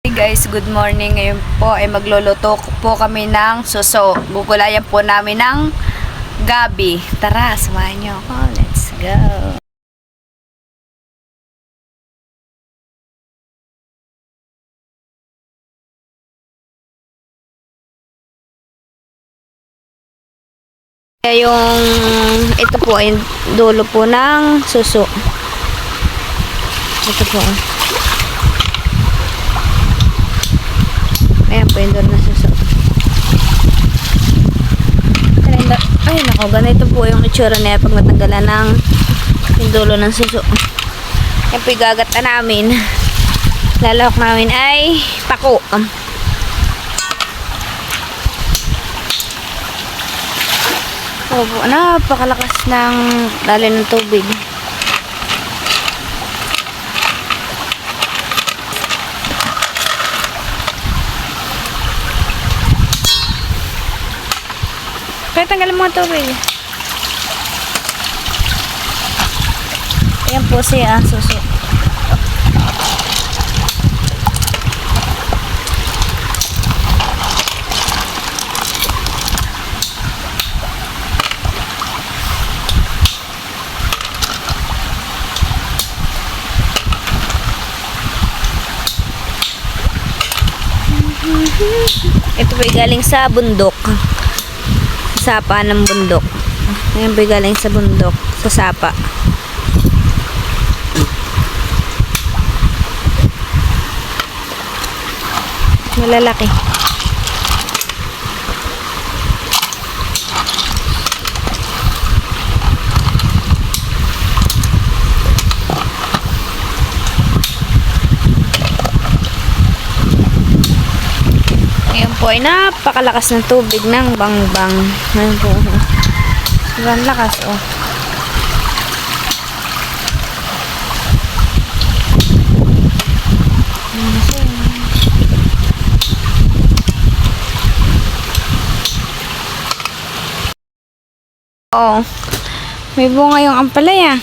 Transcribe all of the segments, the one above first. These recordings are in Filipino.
Hey guys, good morning. Ngayon po ay magluluto po kami ng suso. Gugulayan po namin ng gabi. Tara, samahan niyo ako. Let's go. Ito po ay dulo po ng suso. Ito po. Ayan po yung dulo ng suso. Ay nako, ganito po yung itsura niya pag natanggalan ng yung dulo ng suso. Yan po yung gagata namin. Lalahok namin ay pako. Opo, napakalakas ng dali ng tubig. Kaya tanggalin mo ang tubig. Ayan po siya, suso. Ito po galing sa bundok. Sapa ng bundok. Ayan po galing sa bundok. Sa sapa. Malalaki. Ayan po ay napakalakas ng tubig ng bangbang. Ayan po. Sobrang lakas oh. Oh. May bunga yung ampalaya.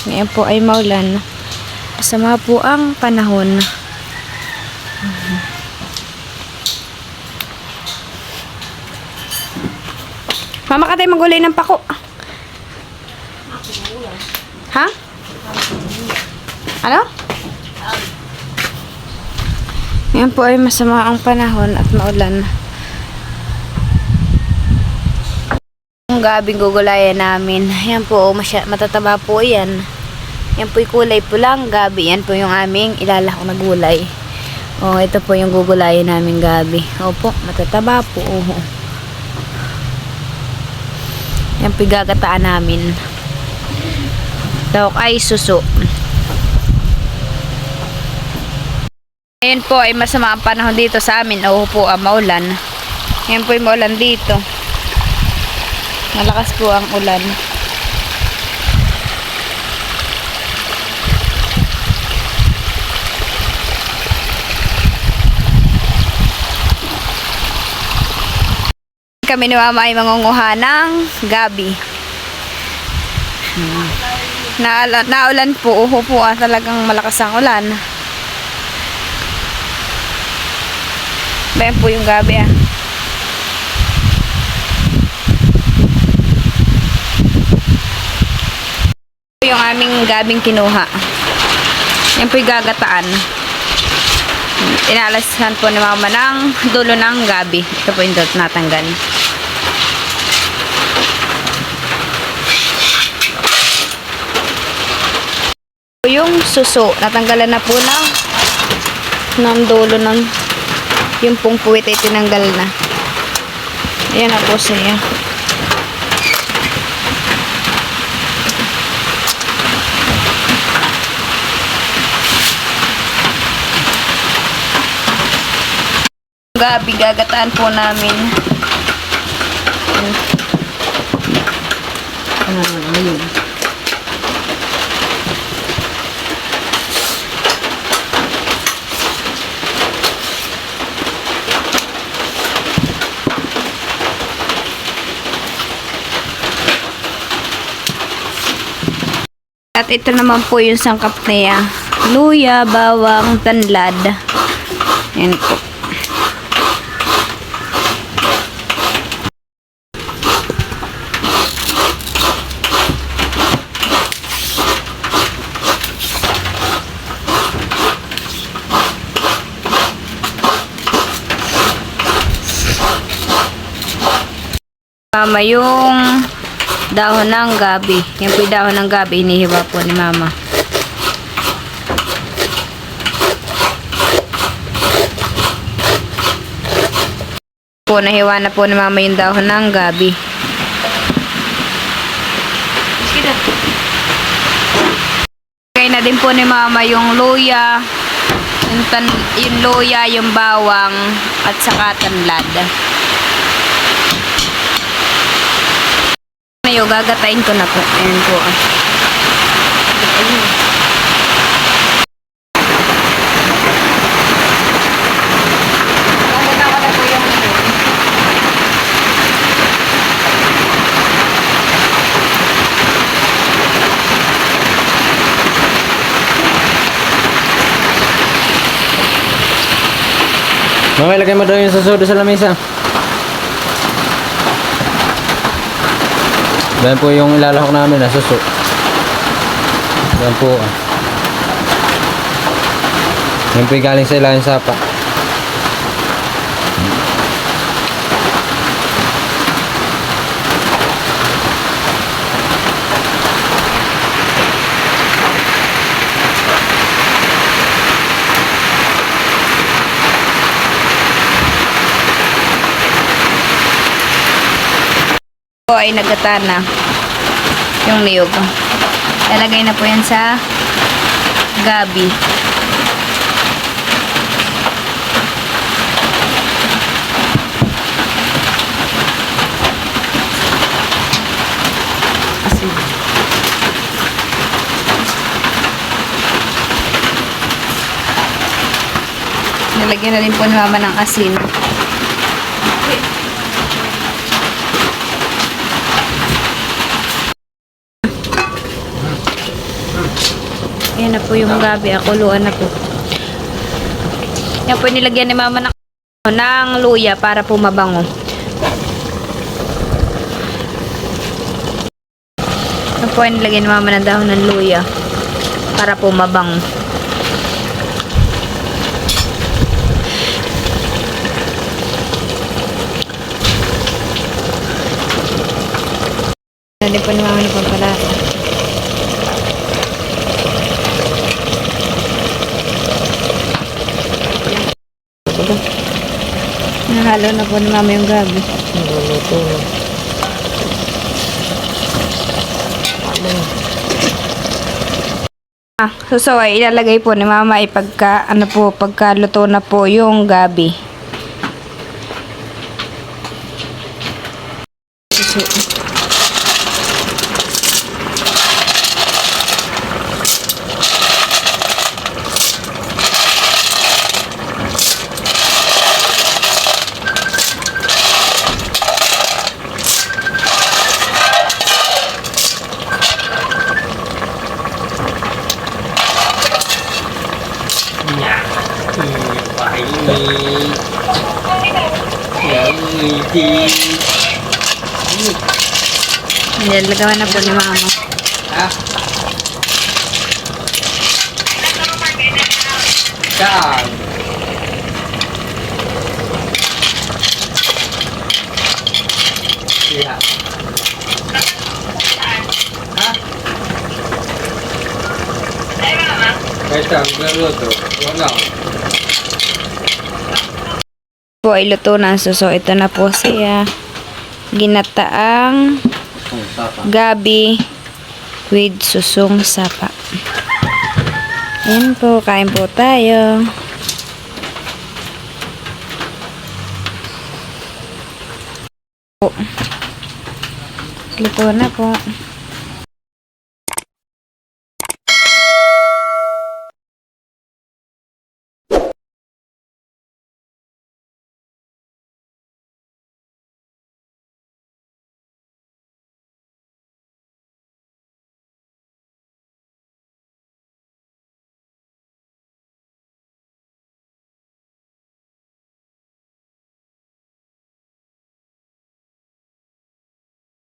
Ngayon po ay maulan. Masama po ang panahon. Mama ka tayo magulay ng pako. Ha? Ano? Ngayon po ay masama ang panahon at maulan. Ang gabing gugulayan namin. Ayan po, matataba po yan. Yan po yung kulay pulang gabi. Yan po yung aming ilalahok na gulay. Oh, ito po yung gugulayan namin gabi. Opo, matataba po. Yan po yung gagataan namin. Lahok ay suso. Ngayon po ay masama ang panahon dito sa amin. Oo po, maulan. Yan po yung maulan dito. Malakas po ang ulan. Kami ni Mama ay mangunguha ng gabi. Naulan po. Uho po talagang malakas ang ulan. Bayan po yung gabi yung aming gabing kinuha. Yan po yung gagataan. Inalasan po ni Mama ng dulo ng gabi. Ito po yung dot natanggal. Yung suso, natanggalan na po ng dulo ng yung pong puwit ay tinanggal na. Ayan na po siya. Gabi, gagataan po namin. Ayun. ito naman po yung sangkap niya. Luya, bawang, tanlad. Yan po. Mama, yung dahon ng gabi. Yan po yung dahon ng gabi. Inihiwa po ni Mama. Po, nahiwa na po ni Mama yung dahon ng gabi. Kaya na din po ni Mama yung luya, yung luya, yung bawang, at saka tanlad. Ngayon, gagatayin ko na po. Ayan po. Gagata ko na po yung Mama, ilagay mo daw yung suso sa lamesa. Yan po yung ilalahok namin na suso. Yan po. Yan po yung galing sa ilalim sapa. po ay nagata na yung niyog. Lalagay na po yan sa gabi. Asin. Nalagyan na rin po ni Mama ng asin. Ayan na po yung gabi. Akuluan na po. Yan po nilagyan ni Mama ng luya para po mabango. Yan po nilagyan ni Mama ng dahon ng luya para po mabango. Yan din po ni Mama ng pampalasa. Nahalo na po ni Mama yung gabi. So ay ilalagay po ni Mama ay pagka luto na po yung gabi. Nilagawan na po ni Mama. Saan? Iya. Ahí está, el otro. Wala. Po ay luto na. So ito na po siya. Ginataang gabi with susong sapa. Ayan po, kain po tayo. Luto na po.